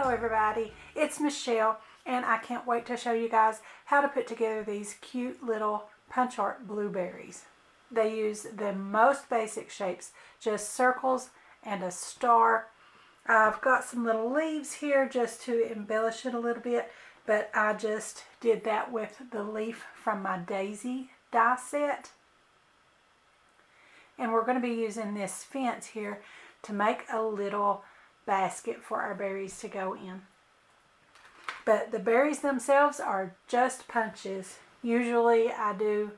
Hello everybody, it's Michelle and I can't wait to show you guys how to put together these cute little punch art blueberries. They use the most basic shapes, just circles and a star. I've got some little leaves here just to embellish it a little bit, but I just did that with the leaf from my Daisy Die Set. And we're going to be using this fence here to make a little basket for our berries to go in. But the berries themselves are just punches. Usually I do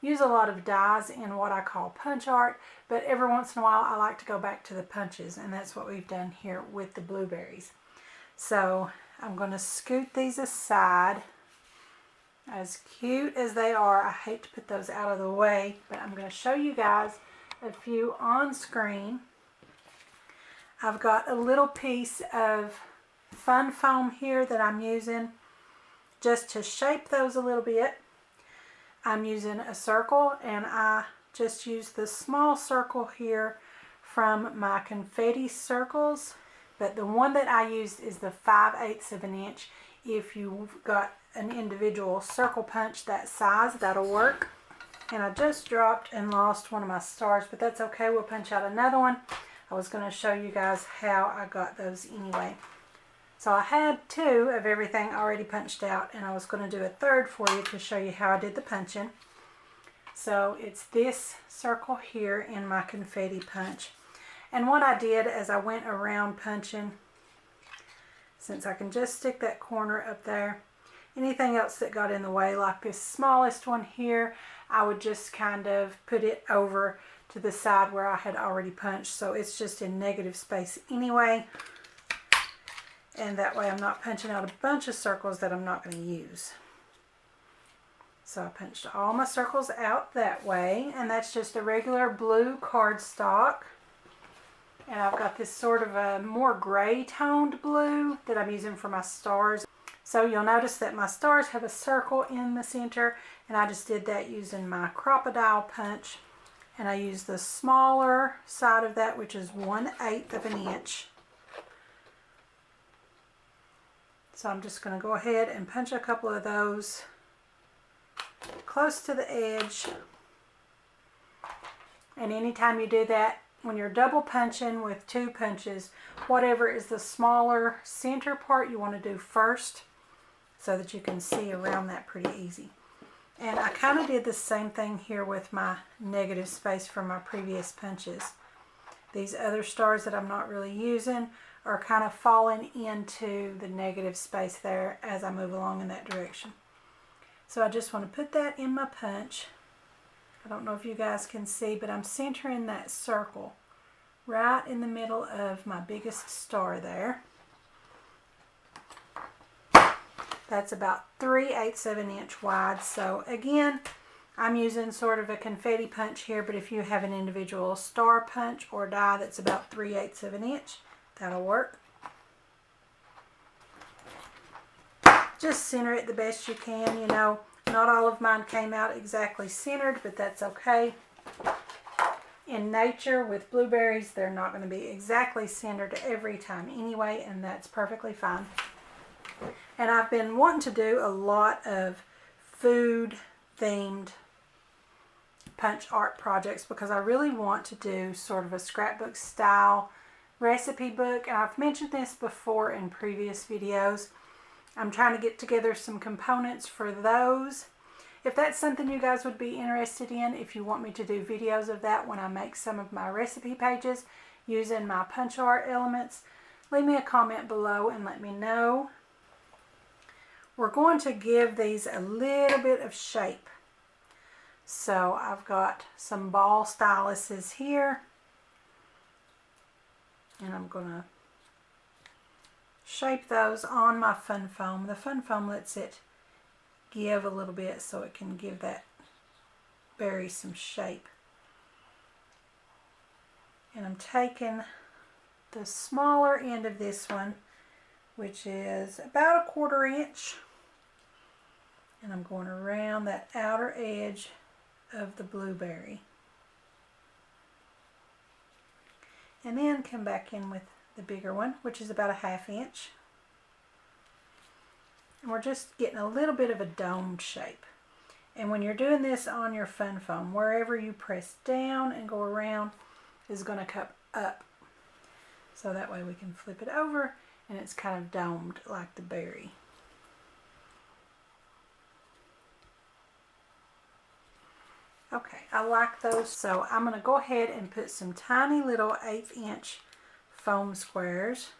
use a lot of dies in what I call punch art, but every once in a while I like to go back to the punches, and that's what we've done here with the blueberries. So I'm going to scoot these aside. As cute as they are, I hate to put those out of the way, but I'm going to show you guys a few on screen. I've got a little piece of fun foam here that I'm using just to shape those a little bit. I'm using a circle, and I just use the small circle here from my confetti circles, but the one that I used is the 5/8 of an inch. If you've got an individual circle punch that size, that'll work. And I just dropped and lost one of my stars, but that's okay, we'll punch out another one. I was going to show you guys how I got those anyway. So I had two of everything already punched out, and I was going to do a third for you to show you how I did the punching. So it's this circle here in my confetti punch. And what I did as I went around punching, since I can just stick that corner up there, anything else that got in the way, like this smallest one here, I would just kind of put it over to the side where I had already punched, so it's just in negative space anyway, and that way I'm not punching out a bunch of circles that I'm not going to use. So I punched all my circles out that way, and that's just a regular blue cardstock. And I've got this sort of a more gray toned blue that I'm using for my stars. So you'll notice that my stars have a circle in the center, and I just did that using my crocodile punch. And I used the smaller side of that, which is 1/8 of an inch. So I'm just going to go ahead and punch a couple of those close to the edge. And anytime you do that, when you're double punching with two punches, whatever is the smaller center part you want to do first, so that you can see around that pretty easy. And I kind of did the same thing here with my negative space from my previous punches. These other stars that I'm not really using are kind of falling into the negative space there as I move along in that direction. So I just want to put that in my punch. I don't know if you guys can see, but I'm centering that circle right in the middle of my biggest star there. That's about 3/8 of an inch wide. So again, I'm using sort of a confetti punch here, but if you have an individual star punch or die that's about 3/8 of an inch, that'll work. Just center it the best you can. You know, not all of mine came out exactly centered, but that's okay. In nature, with blueberries, they're not going to be exactly centered every time anyway, and that's perfectly fine. And I've been wanting to do a lot of food-themed punch art projects because I really want to do sort of a scrapbook style recipe book. And I've mentioned this before in previous videos. I'm trying to get together some components for those. If that's something you guys would be interested in, if you want me to do videos of that when I make some of my recipe pages using my punch art elements, leave me a comment below and let me know. We're going to give these a little bit of shape. So I've got some ball styluses here, and I'm going to shape those on my fun foam. The fun foam lets it give a little bit so it can give that berry some shape. And I'm taking the smaller end of this one, which is about 1/4 inch, and I'm going around that outer edge of the blueberry. And then come back in with the bigger one, which is about 1/2 inch. And we're just getting a little bit of a domed shape. And when you're doing this on your fun foam, wherever you press down and go around is going to cup up. So that way we can flip it over and it's kind of domed like the berry. Okay, I like those. So I'm going to go ahead and put some tiny little 1/8 inch foam squares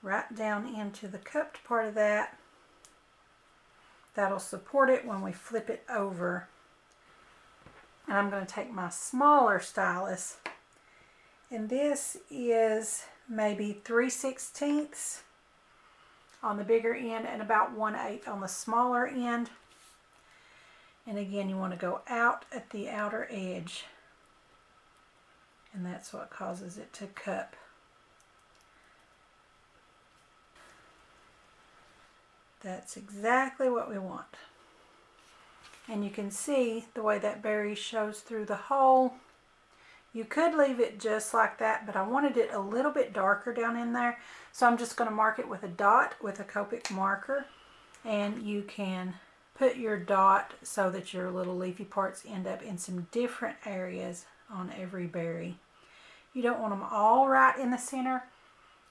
right down into the cupped part of that. That'll support it when we flip it over. And I'm going to take my smaller stylus, and this is maybe 3/16 on the bigger end and about 1/8 on the smaller end. And again, you want to go out at the outer edge, and that's what causes it to cup. That's exactly what we want. And you can see the way that berry shows through the hole. You could leave it just like that, but I wanted it a little bit darker down in there. So I'm just going to mark it with a dot with a Copic marker. And you can put your dot so that your little leafy parts end up in some different areas on every berry. You don't want them all right in the center,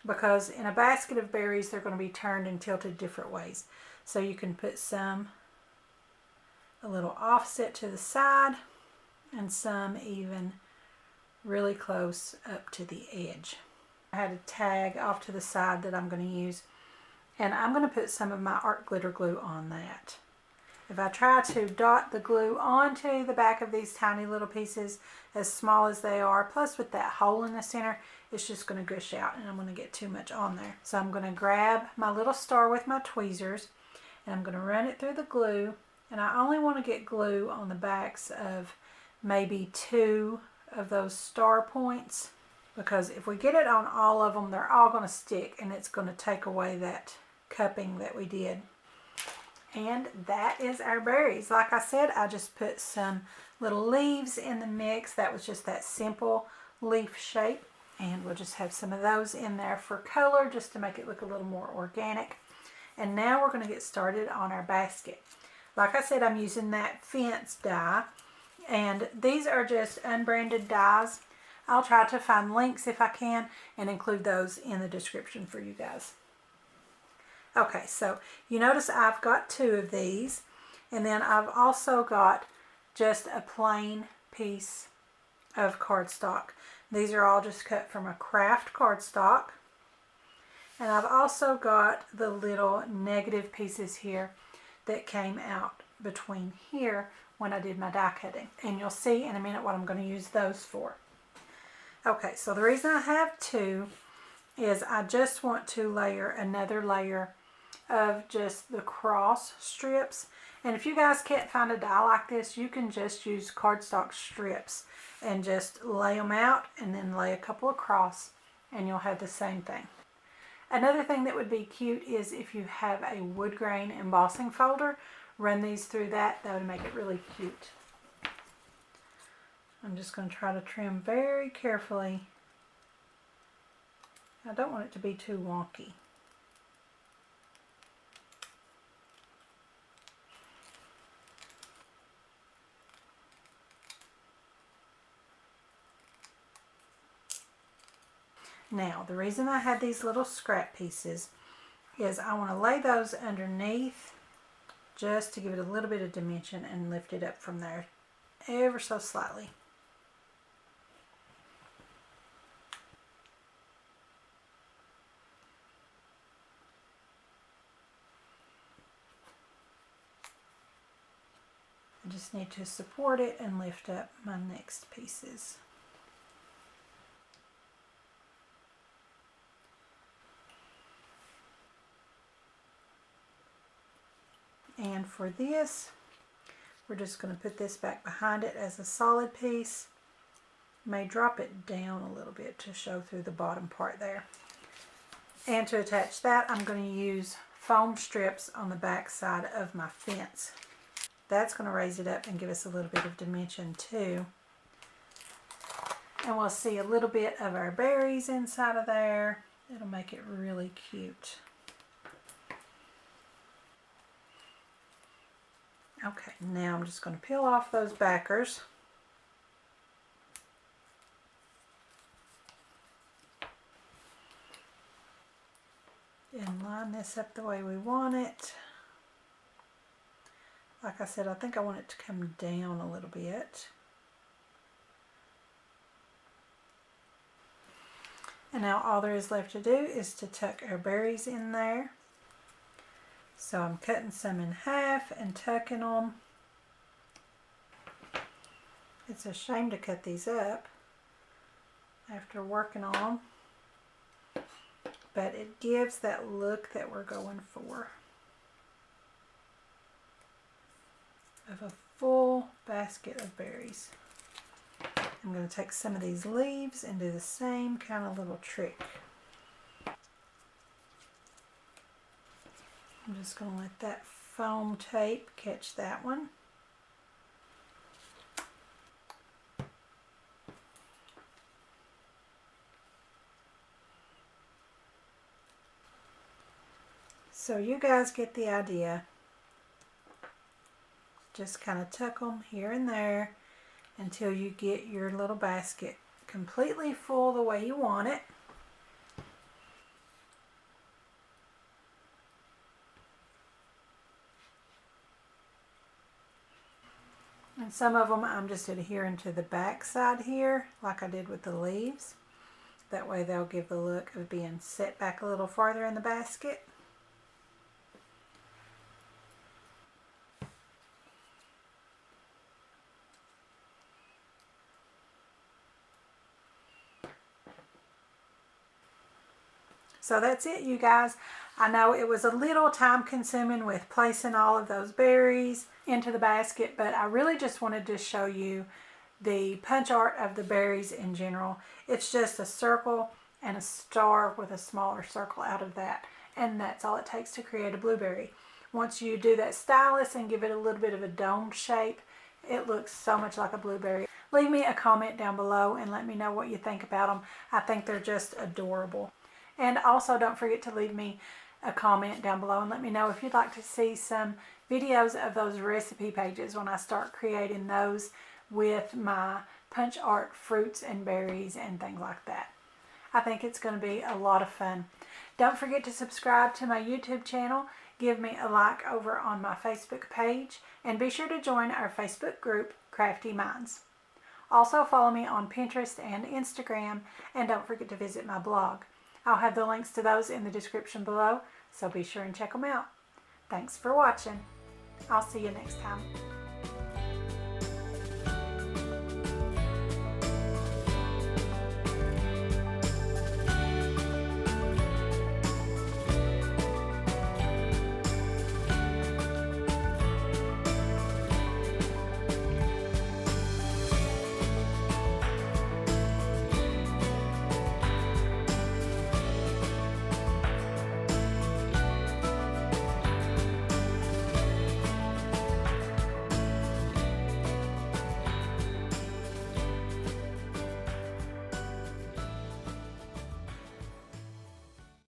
because in a basket of berries they're going to be turned and tilted different ways. So you can put some a little offset to the side and some even really close up to the edge. I had a tag off to the side that I'm going to use, and I'm going to put some of my art glitter glue on that. If I try to dot the glue onto the back of these tiny little pieces, as small as they are, plus with that hole in the center, it's just going to gush out and I'm going to get too much on there. So I'm going to grab my little star with my tweezers and I'm going to run it through the glue. And I only want to get glue on the backs of maybe 2 of those star points, because if we get it on all of them, they're all going to stick and it's going to take away that cupping that we did. And that is our berries. Like I said, I just put some little leaves in the mix. That was just that simple leaf shape. And we'll just have some of those in there for color, just to make it look a little more organic. And now we're going to get started on our basket. Like I said, I'm using that fence dye. And these are just unbranded dyes. I'll try to find links if I can and include those in the description for you guys. Okay, so you notice I've got 2 of these, and then I've also got just a plain piece of cardstock. These are all just cut from a craft cardstock. And I've also got the little negative pieces here that came out between here when I did my die cutting. And you'll see in a minute what I'm going to use those for. Okay, so the reason I have 2 is I just want to layer another layer of just the cross strips. And if you guys can't find a die like this, you can just use cardstock strips and just lay them out and then lay a couple across and you'll have the same thing. Another thing that would be cute is if you have a wood grain embossing folder, run these through that. That would make it really cute. I'm just going to try to trim very carefully. I don't want it to be too wonky. Now, the reason I had these little scrap pieces is I want to lay those underneath just to give it a little bit of dimension and lift it up from there ever so slightly. I just need to support it and lift up my next pieces. And for this, we're just going to put this back behind it as a solid piece. May drop it down a little bit to show through the bottom part there. And to attach that, I'm going to use foam strips on the back side of my fence. That's going to raise it up and give us a little bit of dimension too. And we'll see a little bit of our berries inside of there. It'll make it really cute. Okay, now I'm just going to peel off those backers. And line this up the way we want it. Like I said, I think I want it to come down a little bit. And now all there is left to do is to tuck our berries in there. So I'm cutting some in half and tucking them. It's a shame to cut these up after working on them, but it gives that look that we're going for, of a full basket of berries. I'm going to take some of these leaves and do the same kind of little trick. I'm just going to let that foam tape catch that one. So you guys get the idea. Just kind of tuck them here and there until you get your little basket completely full the way you want it. And some of them I'm just adhering to the back side here, like I did with the leaves. That way they'll give the look of being set back a little farther in the basket. So that's it, you guys. I know it was a little time consuming with placing all of those berries into the basket, but I really just wanted to show you the punch art of the berries in general. It's just a circle and a star with a smaller circle out of that, and that's all it takes to create a blueberry. Once you do that stylus and give it a little bit of a dome shape, it looks so much like a blueberry. Leave me a comment down below and let me know what you think about them. I think they're just adorable. And also don't forget to leave me a comment down below and let me know if you'd like to see some videos of those recipe pages when I start creating those with my punch art fruits and berries and things like that. I think it's going to be a lot of fun. Don't forget to subscribe to my YouTube channel. Give me a like over on my Facebook page. And be sure to join our Facebook group, Crafty Minds. Also follow me on Pinterest and Instagram. And don't forget to visit my blog. I'll have the links to those in the description below, so be sure and check them out. Thanks for watching. I'll see you next time.